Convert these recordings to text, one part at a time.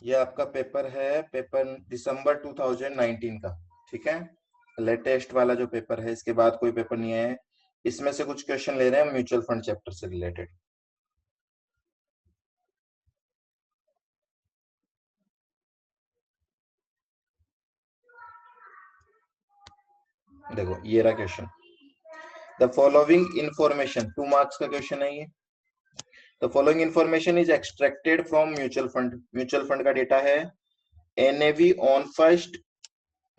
ये आपका पेपर है, पेपर दिसंबर 2019 का। ठीक है, लेटेस्ट वाला जो पेपर है, इसके बाद कोई पेपर नहीं आया है। इसमें से कुछ क्वेश्चन ले रहे हैं म्यूचुअल फंड चैप्टर से रिलेटेड। देखो ये रहा question. The following information, 2 marks का क्वेश्चन है ये। The following information is extracted from mutual fund. Mutual fund का डेटा है एनएवी ऑन 1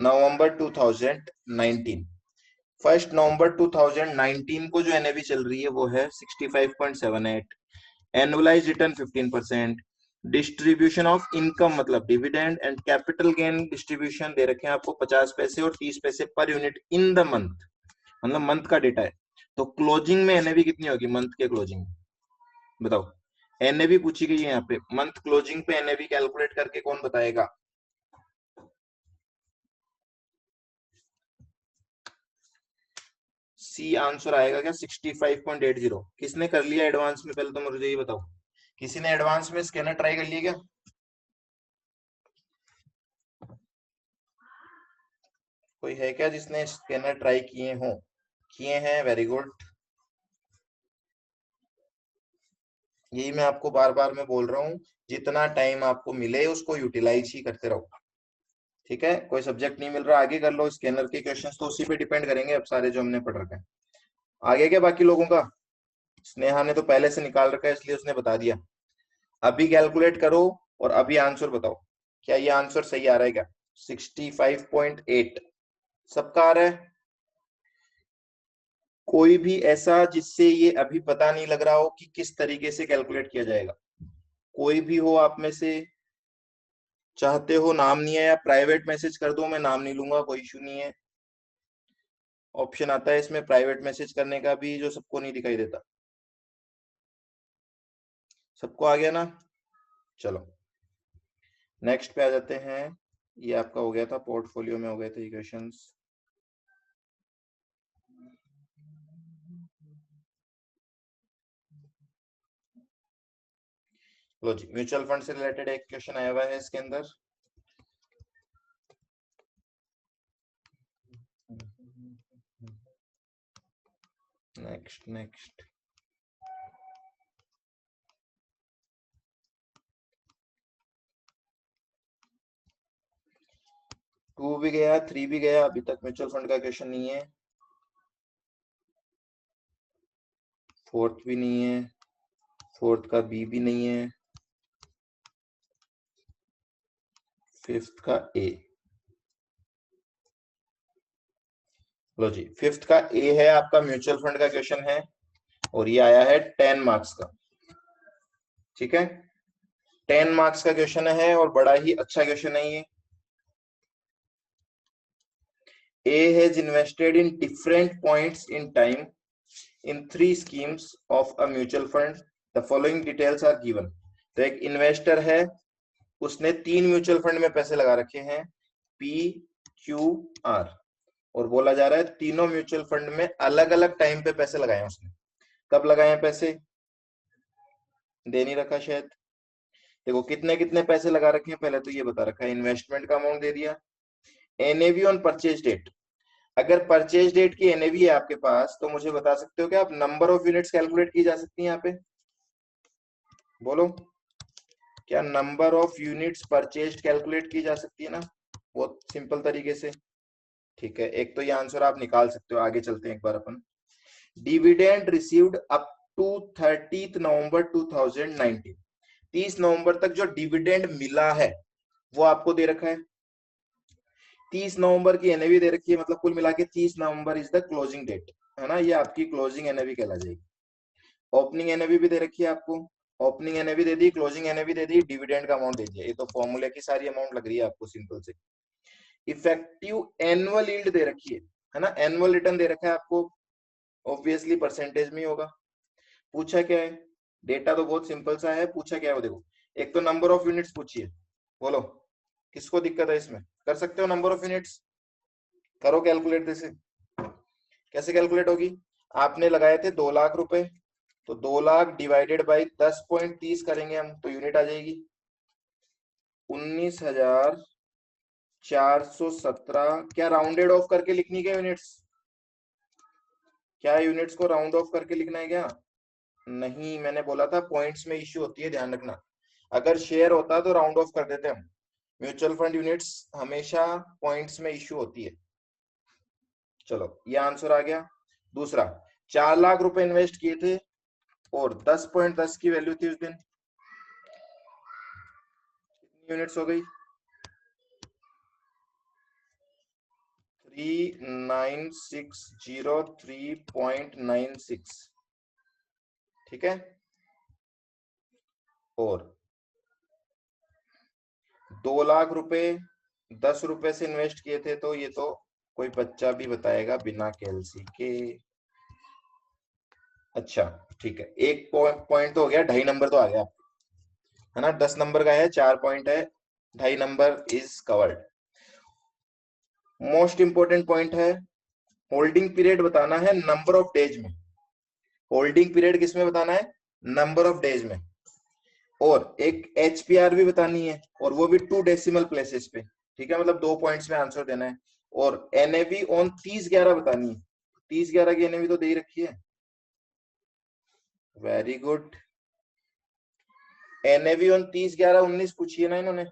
नवंबर 2019। 1 नवंबर 2019 को जो एनएवी चल रही है वो है 65.78। Annualise return 15%। Distribution of income मतलब dividend and capital gain distribution दे रखे हैं आपको 50 पैसे और 30 पैसे पर यूनिट इन द मंथ, मतलब मंथ का डेटा है। तो क्लोजिंग में एनएवी कितनी होगी मंथ के क्लोजिंग में, बताओ। एनएवी पूछी गई है यहाँ पे, मंथ क्लोजिंग पे एनएवी कैलकुलेट करके कौन बताएगा? सी आंसर आएगा क्या 65.80। किसने कर लिया एडवांस में, पहले तो मुझे ये बताओ, किसी ने एडवांस में स्कैनर ट्राई कर लिया क्या? कोई है क्या जिसने स्कैनर ट्राई किए हो? किए हैं, वेरी गुड। यही मैं आपको बार बार मैं बोल रहा हूँ, जितना टाइम आपको मिले उसको यूटिलाइज ही करते रहो। ठीक है, कोई सब्जेक्ट नहीं मिल रहा आगे कर लो। स्कैनर के क्वेश्चंस तो उसी पे डिपेंड करेंगे अब सारे जो हमने पढ़ रखे हैं। आगे क्या बाकी लोगों का? स्नेहा ने तो पहले से निकाल रखा है इसलिए उसने बता दिया। अभी कैलकुलेट करो और अभी आंसर बताओ, क्या ये आंसर सही आ रहा है क्या? 65.8 सबका आ रहा है? कोई भी ऐसा जिससे ये अभी पता नहीं लग रहा हो कि किस तरीके से कैलकुलेट किया जाएगा? कोई भी हो आप में से? चाहते हो नाम नहीं है या प्राइवेट मैसेज कर दो, मैं नाम नहीं लूंगा, कोई इशू नहीं है। ऑप्शन आता है इसमें प्राइवेट मैसेज करने का भी, जो सबको नहीं दिखाई देता। सबको आ गया ना? चलो नेक्स्ट पे आ जाते हैं। ये आपका हो गया था, पोर्टफोलियो में हो गए थे ये क्वेश्चंस। लो जी, म्यूचुअल फंड से रिलेटेड एक क्वेश्चन आया हुआ है इसके अंदर। Next next. 2 भी गया, 3 भी गया, अभी तक म्यूचुअल फंड का क्वेश्चन नहीं है। 4th भी नहीं है, 4th का बी भी नहीं है, 5th का ए। लो जी, 5th का ए है आपका, म्यूचुअल फंड का क्वेश्चन है और ये आया है 10 मार्क्स का। ठीक है, 10 मार्क्स का क्वेश्चन है और बड़ा ही अच्छा क्वेश्चन है ये। A has invested in different points in time in 3 schemes of a mutual fund. The following details are given. तो एक इन्वेस्टर है, उसने 3 म्यूचुअल फंड में पैसे लगा रखे हैं, P, Q, R, और बोला जा रहा है तीनों म्यूचुअल फंड में अलग अलग टाइम पे पैसे लगाए हैं उसने। कब लगाए हैं पैसे? दे नहीं रखा शायद। देखो कितने कितने पैसे लगा रखे हैं, पहले तो ये बता रखा है, इन्वेस्टमेंट का अमाउंट दे दिया। एनएवी ऑन परचेज डेट, अगर परचेज डेट की एनएवी है आपके पास तो मुझे बता सकते हो क्या आप नंबर ऑफ यूनिट्स कैलकुलेट की जा सकती है यहाँ पे? बोलो, क्या number of units purchase calculate की जा सकती है ना, बहुत सिंपल तरीके से? ठीक है, एक तो ये आंसर आप निकाल सकते हो। आगे चलते हैं एक बार अपन। डिविडेंड रिसीव्ड अप टू 30 नवंबर 2019, 30 नवंबर तक जो डिविडेंड मिला है वो आपको दे रखा है। 30 नवंबर की एनएवी दे रखी है, मतलब कुल मिला के 30 November is the closing date, है ना? ये आपकी क्लोजिंग एनएवी कहला जाएगी। ओपनिंग एनएवी भी दे रखी है आपको, ओपनिंग एनएवी दे दी, क्लोजिंग एनएवी दे दी, डिविडेंड का अमाउंट दे दिया। ये तो फॉर्मूले की सारी अमाउंट लग रही है आपको सिंपल से। इफेक्टिव एनुअल यील्ड दे रखी है ना? एनुअल रिटर्न दे रखा है आपको, ऑब्वियसली परसेंटेज में होगा। पूछा क्या है? डेटा तो बहुत सिंपल सा है, पूछा क्या है वो देखो। एक तो नंबर ऑफ यूनिट्स पूछी है, बोलो किसको दिक्कत है इसमें? कर सकते हो नंबर ऑफ यूनिट्स? करो कैलकुलेट जैसे। कैसे कैलकुलेट होगी? आपने लगाए थे 2 लाख रुपए, तो 2 लाख डिवाइडेड बाई 10.30 करेंगे हम तो यूनिट आ जाएगी। 19,417। क्या राउंडेड ऑफ करके लिखनी क्या यूनिट्स? क्या यूनिट्स को राउंड ऑफ करके लिखना है क्या? नहीं, मैंने बोला था पॉइंट्स में इश्यू होती है, ध्यान रखना। अगर शेयर होता तो राउंड ऑफ कर देते हम। म्यूचुअल फंड यूनिट्स हमेशा पॉइंट्स में इश्यू होती है। चलो ये आंसर आ गया। दूसरा, 4 लाख रुपए इन्वेस्ट किए थे और 10.10 की वैल्यू थी उस दिन। कितनी यूनिट्स हो गई? 39,603.96। ठीक है। और 2 लाख रुपए 10 रुपए से इन्वेस्ट किए थे, तो ये तो कोई बच्चा भी बताएगा बिना कैलसी के। अच्छा ठीक है, एक पॉइंट तो हो गया, 2.5 नंबर तो आ गया, है ना। 10 नंबर का है, 4 पॉइंट है, 2.5 number is covered. Most important point है, होल्डिंग पीरियड बताना है नंबर ऑफ डेज में। होल्डिंग पीरियड किस में बताना है? नंबर ऑफ डेज में। और एक एचपीआर भी बतानी है, और वो भी 2 डेसिमल प्लेसेस पे। ठीक है, मतलब 2 पॉइंट्स में आंसर देना है। और एनएवी ऑन 30/11 बतानी है। 30/11 की एनएवी तो दे ही रखी है। Very good. एनएवी ऑन 30/11/19 पूछिए ना इन्होंने।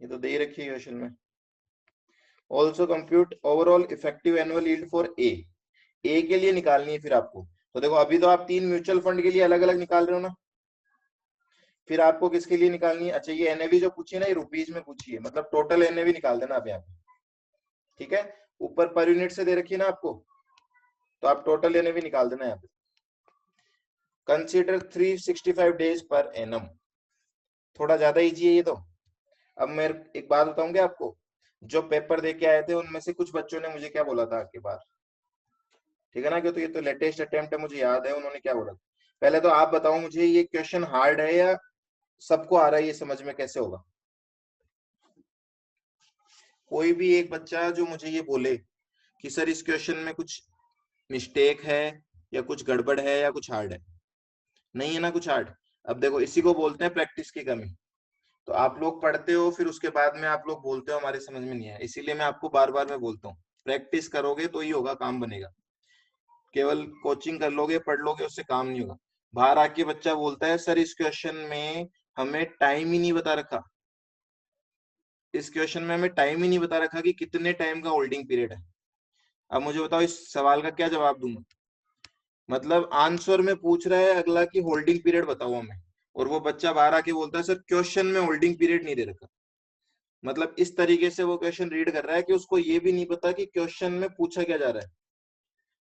ये तो दे ही रखी है क्वेश्चन में। Also compute overall effective annual yield for a के लिए निकालनी है फिर आपको। तो देखो, अभी तो आप 3 म्यूचुअल फंड के लिए अलग अलग निकाल रहे हो ना, फिर आपको किसके लिए निकालनी है? अच्छा, ये एनएवी जो पूछी है ना, ये रुपीज में पूछी है, मतलब टोटल एनएवी निकाल देना आप यहाँ पे। ठीक है, ऊपर पर यूनिट से दे रखी है ना आपको, तो आप टोटल एनएवी निकाल देना यहाँ पे। Consider 365 days per annum. थोड़ा ज्यादा इजी है ये तो। अब मैं एक बात बताऊंगा आपको, जो पेपर दे के आए थे उनमें से कुछ बच्चों ने मुझे क्या बोला था आपके बार, ठीक है ना, क्योंकि ये तो लेटेस्ट अटेम्प्ट है, मुझे याद है उन्होंने क्या बोला। पहले तो आप बताओ मुझे, ये क्वेश्चन हार्ड है या सबको आ रहा है? ये समझ में कैसे होगा? कोई भी एक बच्चा जो मुझे ये बोले कि सर इस क्वेश्चन में कुछ मिस्टेक है या कुछ गड़बड़ है या कुछ हार्ड है। नहीं है ना कुछ हार्ड। अब देखो, इसी को बोलते हैं प्रैक्टिस की कमी। तो आप लोग पढ़ते हो, फिर उसके बाद में आप लोग बोलते हो हमारे समझ में नहीं आया, इसीलिए मैं आपको बार बार मैं बोलता हूँ, प्रैक्टिस करोगे तो ही होगा, काम बनेगा। केवल कोचिंग कर लोगे, पढ़ लोगे, उससे काम नहीं होगा। बाहर आके बच्चा बोलता है सर इस क्वेश्चन में हमें टाइम ही नहीं बता रखा, इस क्वेश्चन में हमें टाइम ही नहीं बता रखा कि कितने टाइम का होल्डिंग पीरियड है। अब मुझे बताओ इस सवाल का क्या जवाब दूंगा? मतलब आंसर में पूछ रहा है अगला कि होल्डिंग पीरियड बताओ हमें, और वो बच्चा बाहर आके बोलता है सर क्वेश्चन में होल्डिंग पीरियड नहीं दे रखा। मतलब इस तरीके से वो क्वेश्चन रीड कर रहा है कि उसको ये भी नहीं पता कि क्वेश्चन में पूछा क्या जा रहा है।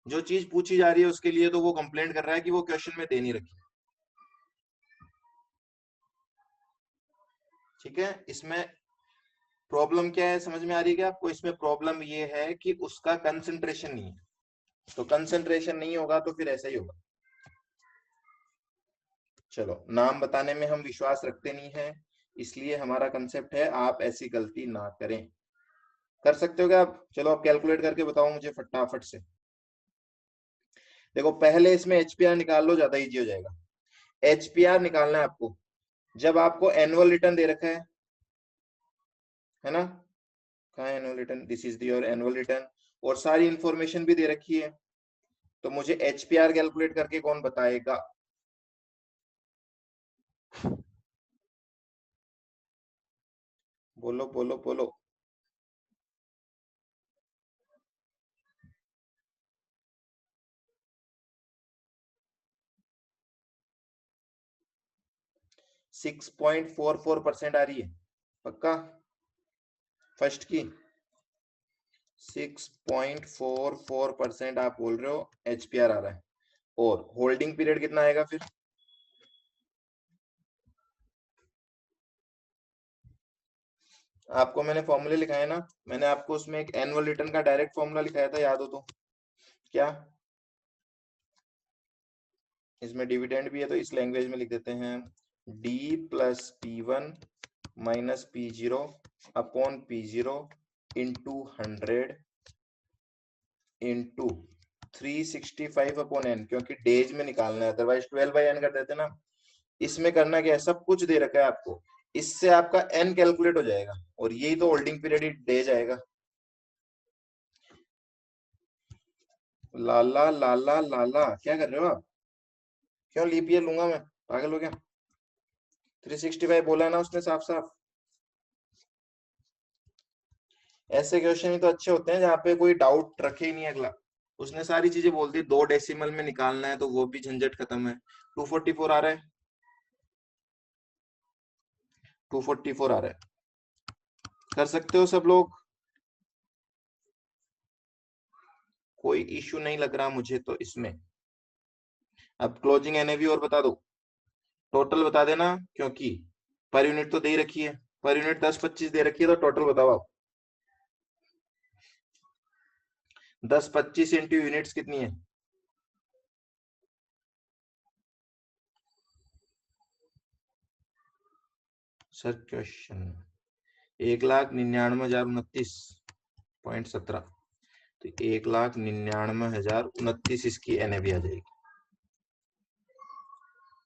जो चीज पूछी जा रही है उसके लिए तो वो कंप्लेंट कर रहा है कि वो क्वेश्चन में दे नहीं रखी। ठीक है, इसमें प्रॉब्लम क्या है समझ में आ रही है क्या आपको? इसमें प्रॉब्लम ये है कि उसका कंसंट्रेशन नहीं है। तो कंसंट्रेशन नहीं होगा तो फिर ऐसा ही होगा। चलो, नाम बताने में हम विश्वास रखते नहीं है, इसलिए हमारा कंसेप्ट है आप ऐसी गलती ना करें। कर सकते हो क्या आप? चलो आप कैलकुलेट करके बताओ मुझे फटाफट से। देखो, पहले इसमें एचपीआर निकाल लो, ज्यादा इजी हो जाएगा। एचपीआर निकालना है आपको जब आपको एनुअल रिटर्न दे रखा है ना। कहाँ है annual return? This is your annual return, और सारी इंफॉर्मेशन भी दे रखी है। तो मुझे एचपीआर कैलकुलेट करके कौन बताएगा? बोलो बोलो बोलो। 6.44% आ रही है पक्का? फर्स्ट की 6.44% आप बोल रहे हो एचपीआर आ रहा है, और होल्डिंग पीरियड कितना आएगा फिर? आपको मैंने फॉर्मूले लिखाए ना, मैंने आपको उसमें एक एनुअल रिटर्न का डायरेक्ट फॉर्मूला लिखाया था, याद हो तो? क्या? इसमें डिविडेंड भी है तो इस लैंग्वेज में लिख देते हैं, D plus P1 minus P0 upon P0 into 100 into 365/n, क्योंकि डेज में निकालना है, अदरवाइज 12/n कर देते ना। इसमें करना क्या है, सब कुछ दे रखा है आपको, इससे आपका n कैलकुलेट हो जाएगा, और यही तो होल्डिंग पीरियड ही डेज आएगा। लाला लाला लाला, क्या कर रहे हो आप? क्यों लीप ईयर लूंगा मैं, पागल हो गया? 365 बोला है ना उसने साफ साफ। ऐसे क्वेश्चन ही तो अच्छे होते हैं जहाँ पे कोई डाउट रखे ही नहीं अगला। उसने सारी चीजें बोल दी, 2 डेसिमल में निकालना है तो वो भी झंझट खत्म है। 244 आ रहा है, 244 आ रहा है, कर सकते हो सब लोग? कोई इश्यू नहीं लग रहा मुझे तो इसमें। अब क्लोजिंग एनएवी और बता दो, टोटल बता देना, क्योंकि पर यूनिट तो दे ही रखी है, पर यूनिट 10-25 दे रखी है, तो टोटल बताओ आप। 10-25 इंटू यूनिट्स कितनी है? सर क्वेश्चन 1,99,029.17, तो 1,99,029 इसकी एनएवी आ जाएगी।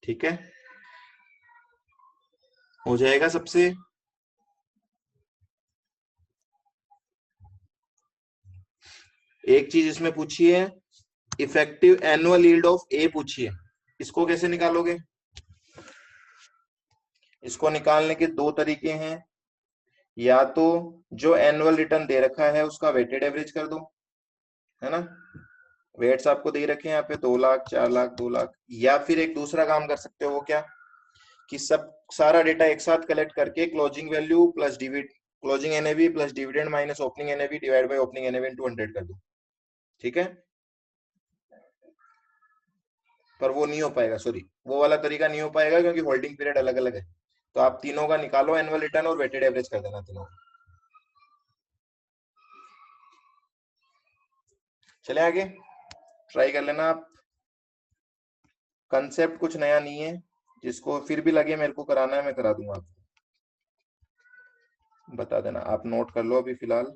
ठीक है, हो जाएगा सबसे। एक चीज इसमें पूछी है, इफेक्टिव एनुअल यील्ड ऑफ ए पूछी है, इसको कैसे निकालोगे? इसको निकालने के दो तरीके हैं, या तो जो एनुअल रिटर्न दे रखा है उसका वेटेड एवरेज कर दो, है ना, वेट्स आपको दे रखे हैं यहाँ पे 2 लाख, 4 लाख, 2 लाख, या फिर एक दूसरा काम कर सकते हो, वो क्या, कि सब सारा डेटा एक साथ कलेक्ट करके क्लोजिंग वैल्यू प्लस डिविड, closing NAV plus dividend minus opening NAV divide by opening NAV into 100 कर दो। ठीक है, पर वो नहीं हो पाएगा, सॉरी, वो वाला तरीका नहीं हो पाएगा क्योंकि होल्डिंग पीरियड अलग अलग है। तो आप तीनों का निकालो एनुअल रिटर्न और वेटेड एवरेज कर देना तीनों। चले आगे, ट्राई कर लेना आप। कंसेप्ट कुछ नया नहीं है, जिसको फिर भी लगे मेरे को कराना है मैं करा दूंगा आपको, बता देना, आप नोट कर लो अभी फिलहाल।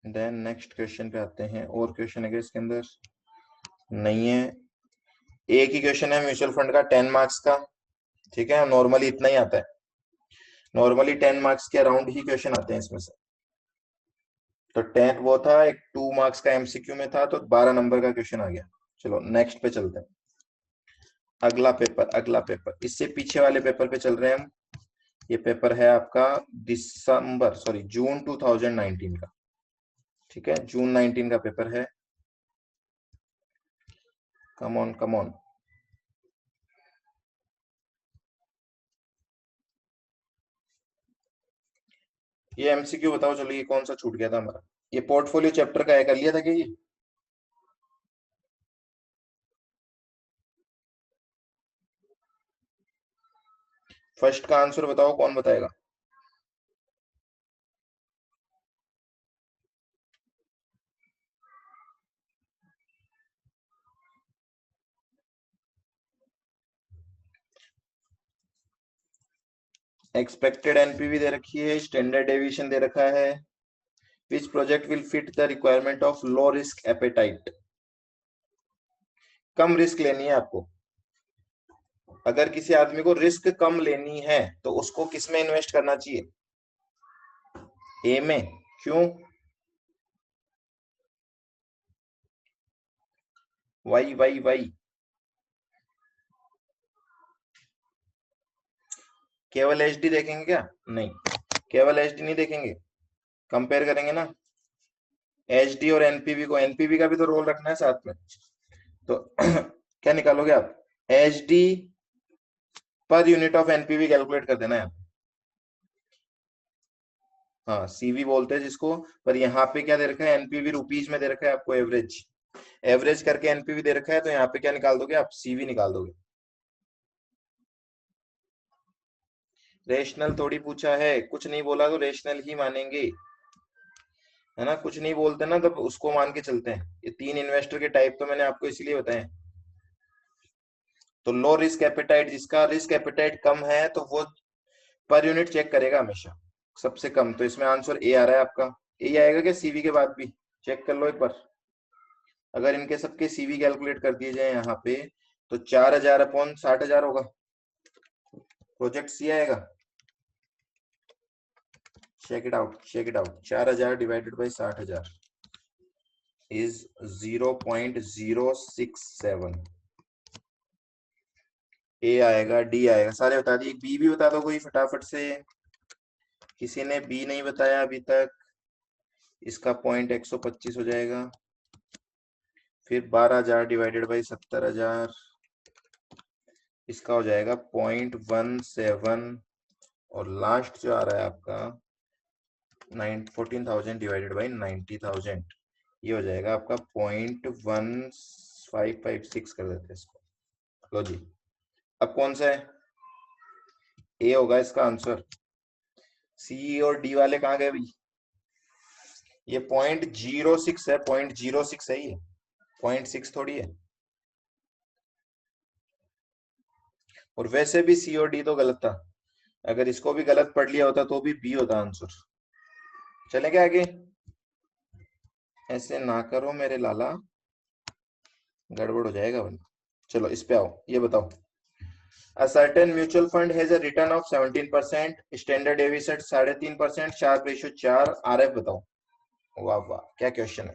देन नेक्स्ट क्वेश्चन पे आते हैं। और क्वेश्चन है इसके अंदर? नहीं है, एक ही क्वेश्चन है म्यूचुअल फंड का 10 मार्क्स का। ठीक है, नॉर्मली इतना ही आता है, नॉर्मली 10 मार्क्स के अराउंड ही क्वेश्चन आते हैं इसमें से। तो 10 वो था, एक 2 मार्क्स का एमसीक्यू में था, तो 12 नंबर का क्वेश्चन आ गया। चलो नेक्स्ट पे चलते हैं, अगला पेपर, अगला पेपर, इससे पीछे वाले पेपर पे चल रहे हैं हम। ये पेपर है आपका जून 2019 का। ठीक है, जून 19 का पेपर है। Come on come on. ये एमसीक्यू बताओ, चलो ये कौन सा छूट गया था हमारा? ये पोर्टफोलियो चैप्टर का है, कर लिया था क्या ये? फर्स्ट का आंसर बताओ, कौन बताएगा? एक्सपेक्टेड एनपीवी दे रखी है, स्टैंडर्ड डेविएशन दे रखा है। Which project will fit the requirement of low risk appetite? कम रिस्क लेनी है आपको। अगर किसी आदमी को रिस्क कम लेनी है तो उसको किस में इन्वेस्ट करना चाहिए? ए में। क्यों? Why why why? केवल एचडी देखेंगे क्या? नहीं, केवल एचडी नहीं देखेंगे, कंपेयर करेंगे ना एचडी और एनपीवी को, एनपीवी का भी तो रोल रखना है साथ में। तो क्या निकालोगे आप? HD per unit of NPV calculate कर देना है। हाँ, सीवी बोलते हैं जिसको, पर यहाँ पे क्या दे रखा है, एनपीवी रुपीज में दे रखा है आपको, एवरेज, एवरेज करके एनपीवी दे रखा है, तो यहाँ पे क्या निकाल दोगे आप? सीवी निकाल दोगे। रेशनल थोड़ी पूछा है, कुछ नहीं बोला तो रेशनल ही मानेंगे, है ना, कुछ नहीं बोलते ना तब उसको मान के चलते हैं। ये 3 इन्वेस्टर के टाइप तो मैंने आपको इसलिए बताए। तो लो रिस्क एपेटाइट, जिसका रिस्क एपेटाइट कम है तो वो पर यूनिट चेक करेगा हमेशा सबसे कम। तो इसमें आंसर ए आ रहा है आपका। ए आएगा क्या सीवी के बाद भी? चेक कर लो एक बार। अगर इनके सबके सीवी कैलकुलेट कर दिए जाए यहाँ पे तो 4000 अपॉन 60,000 होगा। प्रोजेक्ट सी आएगा, check it out, check it out. 4000 divided by 60,000 is 0.067। A आएगा, डी आएगा, सारे बता दिए। बी भी बता दो कोई फटाफट से। किसी ने बी नहीं बताया अभी तक। इसका पॉइंट 125 हो जाएगा। फिर 12,000 डिवाइडेड बाई 70,000, इसका हो जाएगा 0.17। और लास्ट जो आ रहा है आपका 14,000 डिवाइडेड बाई 90,000, ये हो जाएगा आपका 0.1556 कर देते हैं इसको। लो जी, अब कौन सा है? ए होगा इसका आंसर। सी और डी वाले कहाँ गए भाई? ये 0.06 है, 0.06 है ये, 0.6 थोड़ी है। और वैसे भी सी और डी तो गलत था, अगर इसको भी गलत पढ़ लिया होता तो भी बी होता आंसर। चले क्या आगे? ऐसे ना करो मेरे लाला, गड़बड़ हो जाएगा वरना। चलो इस पे आओ, ये बताओ। A certain mutual fund has a return of 17%, standard deviation 3.5%, Sharpe ratio 4, RF बताओ। वाह वाह, क्या क्वेश्चन है।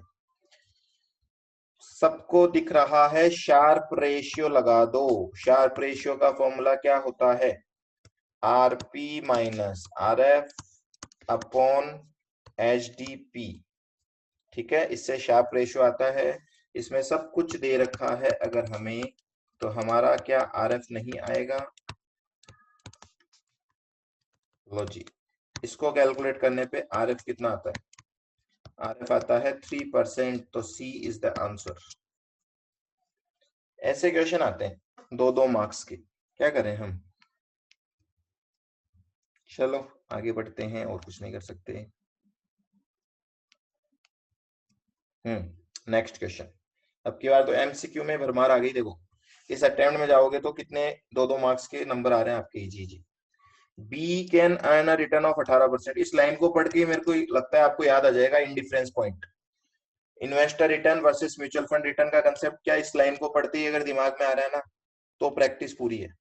सबको दिख रहा है, शार्प रेशियो लगा दो। शार्प रेशियो का फॉर्मूला क्या होता है? RP minus RF upon HDP. ठीक है, इससे शार्प रेशियो आता है। इसमें सब कुछ दे रखा है अगर हमें, तो हमारा क्या आरएफ नहीं आएगा? लो जी, इसको कैलकुलेट करने पे आरएफ कितना आता है? आरएफ आता है 3%, तो सी इज द आंसर। ऐसे क्वेश्चन आते हैं 2-2 मार्क्स के, क्या करें हम। चलो आगे बढ़ते हैं, और कुछ नहीं कर सकते। Next question. अब की बार तो एमसीक्यू में भरमार आ गई। देखो इस अटेम्प्ट में जाओगे तो कितने 2-2 मार्क्स के नंबर आ रहे हैं आपके। जी जी, be can earn a return of 18%। इस लाइन को पढ़ के मेरे को लगता है आपको याद आ जाएगा indifference point. Investor return versus mutual fund return का कंसेप्ट क्या, इस लाइन को पढ़ते ही अगर दिमाग में आ रहा है ना, तो प्रैक्टिस पूरी है।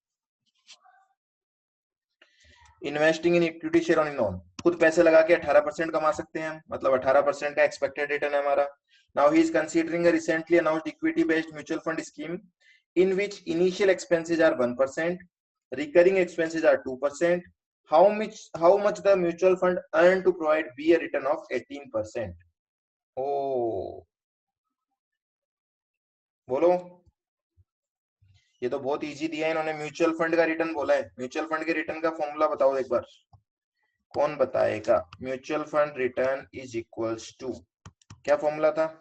Investing in equity share on in on, खुद पैसे लगा के 18% कमा सकते हैं हम, मतलब 18% का एक्सपेक्टेड रिटर्न है हमारा। Now he is considering a recently announced equity based mutual fund scheme in which initial expenses are 1%, recurring expenses are 2%. How much the mutual fund earn to provide B a return of 18%? ओ बोलो, ये तो बहुत easy दिया है इन्होंने। Mutual fund का return बोला है। म्यूचुअल फंड के रिटर्न का फॉर्मूला बताओ एक बार, कौन बताएगा? Mutual fund return is equals to, क्या फॉर्मूला था?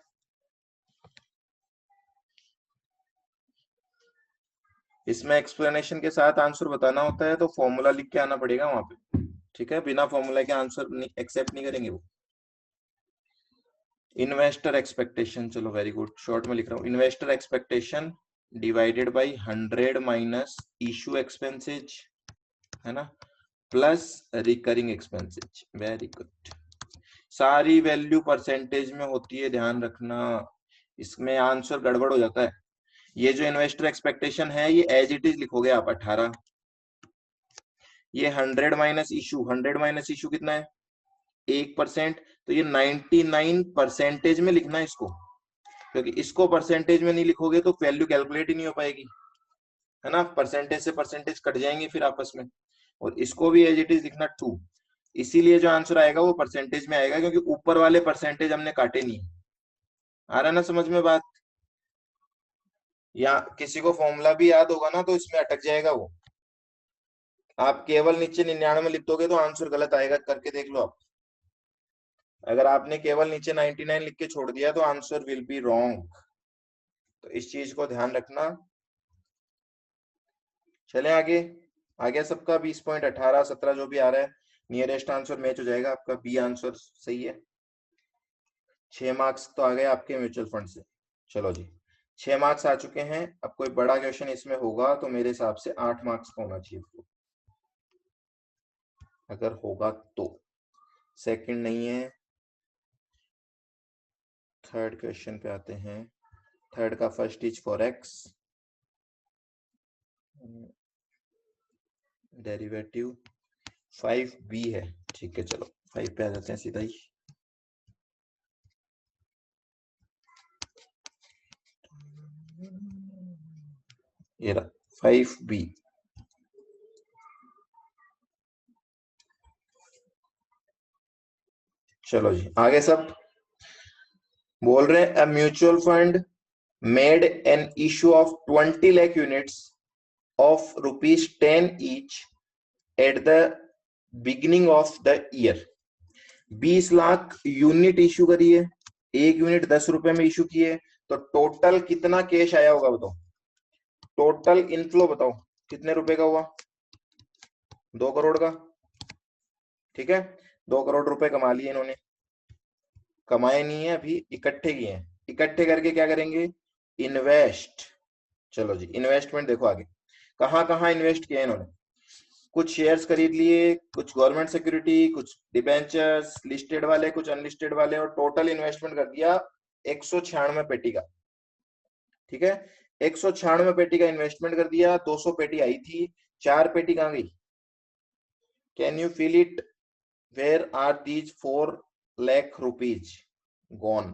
इसमें एक्सप्लेनेशन के साथ आंसर बताना होता है, तो फॉर्मूला लिख के आना पड़ेगा वहां पे। ठीक है, बिना फॉर्मूला के आंसर एक्सेप्ट नहीं करेंगे वो। इन्वेस्टर एक्सपेक्टेशन, चलो वेरी गुड, शॉर्ट में लिख रहा हूँ। Investor expectation divided by 100 minus issue expenses, है ना, plus recurring expenses. Very good. सारी वैल्यू परसेंटेज में होती है, ध्यान रखना, इसमें आंसर गड़बड़ हो जाता है। ये जो इन्वेस्टर एक्सपेक्टेशन है ये एज इट इज लिखोगे आप 18। ये 100 माइनस इशू, 100 माइनस इशू कितना है? 1%। तो ये 99% में लिखना है इसको, क्योंकि इसको परसेंटेज में नहीं लिखोगे तो वैल्यू कैलकुलेट ही नहीं हो पाएगी, है ना। परसेंटेज से परसेंटेज कट जाएंगे फिर आपस में। और इसको भी एज इट इज लिखना 2। इसीलिए जो आंसर आएगा वो परसेंटेज में आएगा, क्योंकि ऊपर वाले परसेंटेज हमने काटे नहीं। आ रहा ना समझ में बात? या किसी को फॉर्मूला भी याद होगा ना तो इसमें अटक जाएगा वो। आप केवल नीचे 99 लिख दोगे तो आंसर गलत आएगा, करके देख लो आप। अगर आपने केवल नीचे 99 लिख के छोड़ दिया तो आंसर विल बी रॉन्ग, तो इस चीज को ध्यान रखना। चले आगे। आ गया सबका 20 पॉइंट, 18, 17 जो भी आ रहा है, नियरेस्ट आंसर मैच हो जाएगा आपका। बी आंसर सही है। 6 मार्क्स तो आ गए आपके म्यूचुअल फंड से। चलो जी, 6 मार्क्स आ चुके हैं। अब कोई बड़ा क्वेश्चन इसमें होगा तो मेरे हिसाब से 8 मार्क्स का होना चाहिए, अगर होगा तो। सेकंड नहीं है, थर्ड क्वेश्चन पे आते हैं। थर्ड का first is for x, derivative 5b है। ठीक है, चलो 5 पे आ जाते हैं सीधा ही। ये रहा 5b। चलो जी आगे सब बोल रहे हैं, mutual fund made an issue of 20 lakh units of ₹10 each at the beginning of the year. 20 lakh unit issue करी है, एक यूनिट 10 रुपए में इशू किए, तो टोटल कितना कैश आया होगा बताओ, टोटल इनफ्लो बताओ कितने रुपए का हुआ, 2 करोड़ का। ठीक है, 2 करोड़ रुपए कमा लिए इन्होंने, कमाए नहीं है अभी, इकट्ठे किए हैं। इकट्ठे करके क्या करेंगे, इन्वेस्ट। चलो जी इन्वेस्टमेंट देखो आगे, कहां कहां इन्वेस्ट किया इन्होंने, कुछ शेयर्स खरीद लिए, कुछ गवर्नमेंट सिक्योरिटी, कुछ डिबेंचर्स, लिस्टेड वाले कुछ अनलिस्टेड वाले, और टोटल इन्वेस्टमेंट कर दिया 196 पेटी का। ठीक है, 196 पेटी का इन्वेस्टमेंट कर दिया, 200 पेटी आई थी, 4 पेटी कहां गई, can you feel it, where are these 4 lakh rupees gone.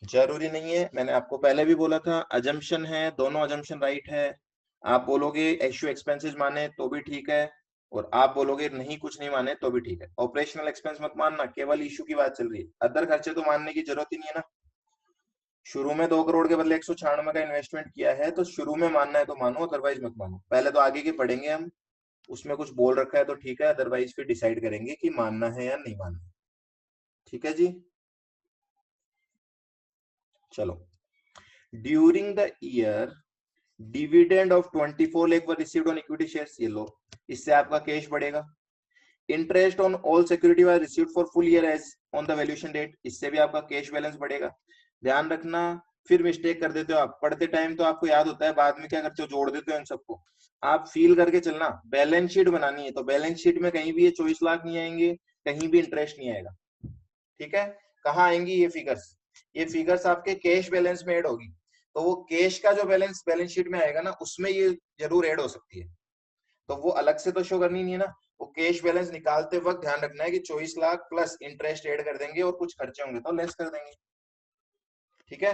जरूरी नहीं है, मैंने आपको पहले भी बोला था, अजम्पशन है, दोनों अजम्पशन राइट है। आप बोलोगे इश्यू एक्सपेंसेस माने तो भी ठीक है, और आप बोलोगे नहीं कुछ नहीं माने तो भी ठीक है। ऑपरेशनल एक्सपेंस मत मानना, केवल इश्यू की बात चल रही है, अदर खर्चे तो मानने की जरूरत ही नहीं है ना। शुरू में 2 करोड़ के बदले 196 का इन्वेस्टमेंट किया है, तो शुरू में मानना है तो मानो, अदरवाइज मत मानो। पहले तो आगे के पढ़ेंगे हम, उसमें कुछ बोल रखा है तो ठीक है, अदरवाइज फिर डिसाइड करेंगे कि मानना है या नहीं मानना। ठीक है जी, चलो। During the year dividend of 24 lakh were received on equity shares, ये लो, इससे आपका कैश बढ़ेगा। Interest on all security was received for full year as on the valuation date, इससे भी आपका कैश बैलेंस बढ़ेगा। ध्यान रखना, फिर मिस्टेक कर देते हो आप, पढ़ते टाइम तो आपको याद होता है, बाद में क्या करते हो, जोड़ देते हो इन सबको। आप फील करके चलना, बैलेंस शीट बनानी है तो बैलेंस शीट में कहीं भी ये 24 लाख नहीं आएंगे, कहीं भी इंटरेस्ट नहीं आएगा। ठीक है, कहाँ आएंगी ये फिगर्स, ये फिगर्स आपके कैश बैलेंस में ऐड होगी, तो वो कैश का जो बैलेंस बैलेंस शीट में आएगा ना, उसमें ये जरूर ऐड हो सकती है, तो वो अलग से तो शो करनी नहीं है ना। वो कैश बैलेंस निकालते वक्त ध्यान रखना है कि 24 लाख प्लस इंटरेस्ट ऐड कर देंगे, और कुछ खर्चे होंगे तो लेस कर देंगे। ठीक है,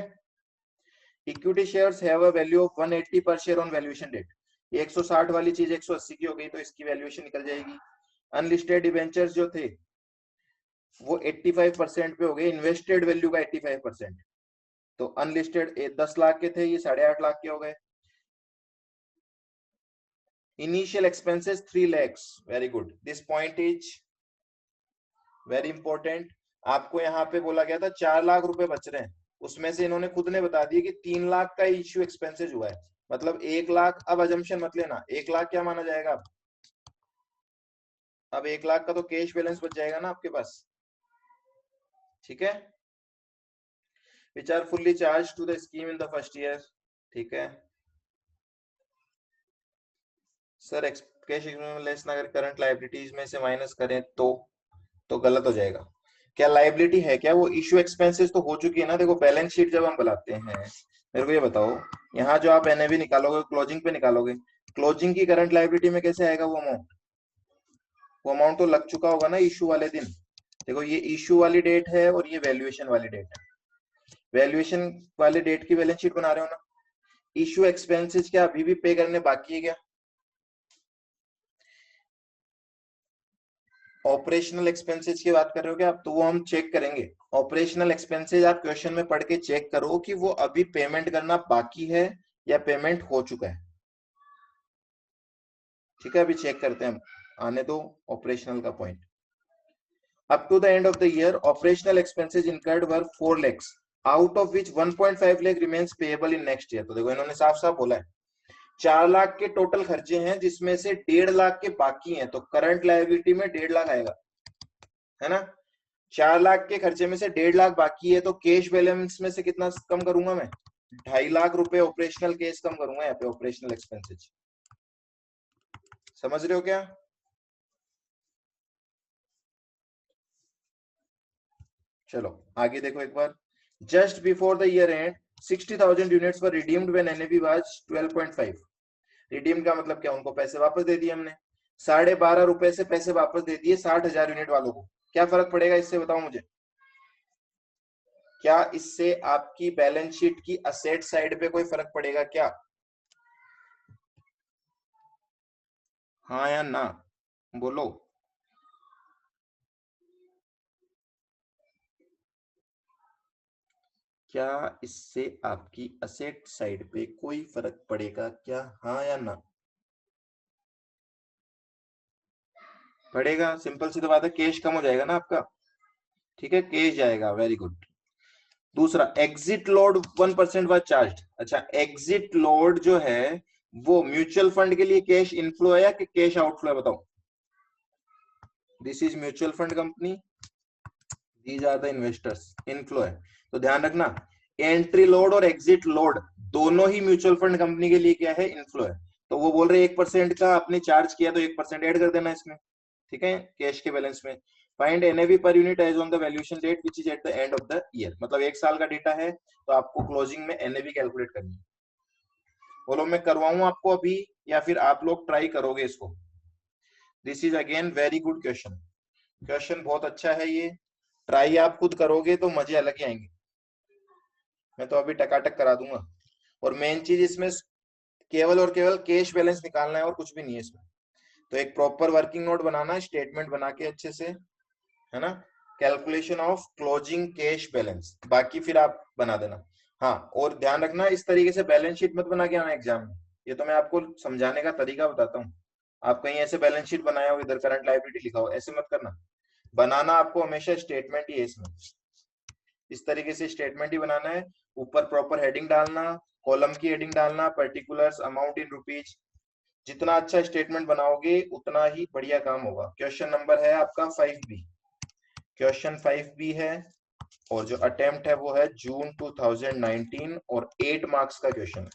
equity shares have a value of 180 पर शेयर ऑन वैल्यूएशन डेट, 160 वाली चीज 180 की हो गई, तो इसकी वैल्यूएशन निकल जाएगी। अनलिस्टेड डिबेंचर्स जो थे वो 85% पे हो गए, इन्वेस्टेड वैल्यू का 85%, तो अनलिस्टेड 10 लाख के थे, ये 8.5 लाख के हो गए। Initial expenses 3 lakhs, very good, this point is very important. आपको यहाँ पे बोला गया था 4 लाख रुपए बच रहे हैं, उसमें से इन्होंने खुद ने बता दिया कि 3 लाख का इश्यू एक्सपेंसेस हुआ है, मतलब 1 लाख। अब अजम्पशन मत लेना, 1 लाख क्या माना जाएगा, अब 1 लाख का तो कैश बैलेंस बच जाएगा ना आपके पास। ठीक है, which are fully charge to the scheme in the first year. ठीक है सर, कैश लेस ना करंट लाइबिलिटीज में से माइनस करें तो गलत हो जाएगा। क्या लाइबिलिटी है क्या, वो इशू एक्सपेंसेस तो हो चुकी है ना। देखो बैलेंस शीट जब हम बनाते हैं, मेरे को ये बताओ, यहाँ जो आप एनएवी निकालोगे क्लोजिंग पे निकालोगे, क्लोजिंग की करंट लाइबिलिटी में कैसे आएगा वो अमाउंट, वो अमाउंट तो लग चुका होगा ना इशू वाले दिन। देखो ये इशू वाली डेट है और ये वैल्यूएशन वाली डेट है, वैल्यूएशन वाले डेट की बैलेंस शीट बना रहे हो ना, इशू एक्सपेंसेस क्या अभी भी पे करने बाकी है क्या। ऑपरेशनल एक्सपेंसेस की बात कर रहे हो क्या आप, तो वो हम चेक करेंगे। ऑपरेशनल एक्सपेंसेस आप क्वेश्चन में पढ़ के चेक करो कि वो अभी पेमेंट करना बाकी है या पेमेंट हो चुका है। ठीक है, अभी चेक करते हैं, आने दो ऑपरेशनल का point. Up to the end of the year operational expenses incurred were 4 lakhs, out of which 1.5 lakh remains payable in next year. तो देखो इन्होंने साफ साफ बोला है 4 लाख के टोटल खर्चे हैं, जिसमें से 1.5 लाख के बाकी हैं, तो करंट लायबिलिटी में 1.5 लाख आएगा, है ना। 4 लाख के खर्चे में से 1.5 लाख बाकी है, तो कैश बैलेंस में से कितना कम करूंगा मैं, 2.5 लाख रुपए ऑपरेशनल केस कम करूंगा यहाँ पे, ऑपरेशनल एक्सपेंसेस। समझ रहे हो क्या। चलो आगे देखो एक बार। Just before the year end 60,000 units were redeemed when NAV was 12.5। Redeem का मतलब क्या, उनको पैसे वापस दे दिए हमने, 12.5 रुपए से पैसे वापस दे दिए 60,000 यूनिट वालों को। क्या फर्क पड़ेगा इससे, बताओ मुझे। क्या इससे आपकी बैलेंस शीट की असेट साइड पे कोई फर्क पड़ेगा क्या? हाँ या ना, बोलो। क्या इससे आपकी असेट साइड पे कोई फर्क पड़ेगा क्या, हाँ या ना? पड़ेगा, सिंपल सी तो बात है, कैश कम हो जाएगा ना आपका। ठीक है, कैश जाएगा, वेरी गुड। दूसरा, एग्जिट लोड 1% वाज चार्ज। अच्छा, एग्जिट लोड जो है वो म्यूचुअल फंड के लिए कैश इनफ्लो है या कि कैश आउटफ्लो है, बताओ। This is mutual fund company, these are the investors, inflow है। तो ध्यान रखना, एंट्री लोड और एग्जिट लोड दोनों ही म्यूचुअल फंड कंपनी के लिए क्या है, इनफ्लो है। तो वो बोल रहे 1% का आपने चार्ज किया तो 1% ऐड कर देना इसमें, ठीक है, कैश के बैलेंस में। Find NAV per unit as on the valuation date which is at the end of the year. मतलब एक साल का डेटा है तो आपको क्लोजिंग में एनएवी कैलकुलेट करनी है। बोलो मैं करवाऊं आपको अभी या फिर आप लोग ट्राई करोगे इसको? This is again very good question, question बहुत अच्छा है ये। ट्राई आप खुद करोगे तो मजे अलग ही आएंगे। मैं तो अभी टकाटक करा दूंगा। और मेन चीज इसमें केवल और केवल कैश बैलेंस निकालना है और कुछ भी नहीं है इसमें। तो एक प्रॉपर वर्किंग नोट बनाना, स्टेटमेंट बना के अच्छे से, है ना, calculation of closing cash balance, बाकी फिर आप बना देना। हाँ, और ध्यान रखना इस तरीके से बैलेंस शीट मत बना के आना एग्जाम में। ये तो मैं आपको समझाने का तरीका बताता हूँ। आप कहीं ऐसे बैलेंस शीट बनाया हो, इधर करंट लायबिलिटी लिखा हो, ऐसे मत करना। बनाना आपको हमेशा स्टेटमेंट ही है इसमें, इस तरीके से स्टेटमेंट ही बनाना है। ऊपर प्रॉपर हेडिंग डालना, कॉलम की हेडिंग डालना, पर्टिकुलर्स, अमाउंट इन रुपीज। जितना अच्छा स्टेटमेंट बनाओगे उतना ही बढ़िया काम होगा। क्वेश्चन नंबर है आपका 5B, क्वेश्चन 5B है। और जो अटेम्प्ट है वो है जून 2019 और 8 मार्क्स का क्वेश्चन है।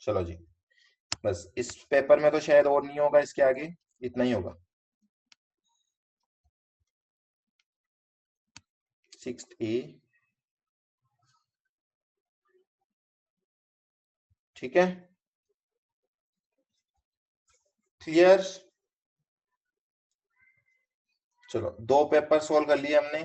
चलो जी, बस इस पेपर में तो शायद और नहीं होगा, इसके आगे इतना ही होगा। 6A, ठीक है, क्लियर। चलो 2 पेपर सोल्व कर लिए हमने।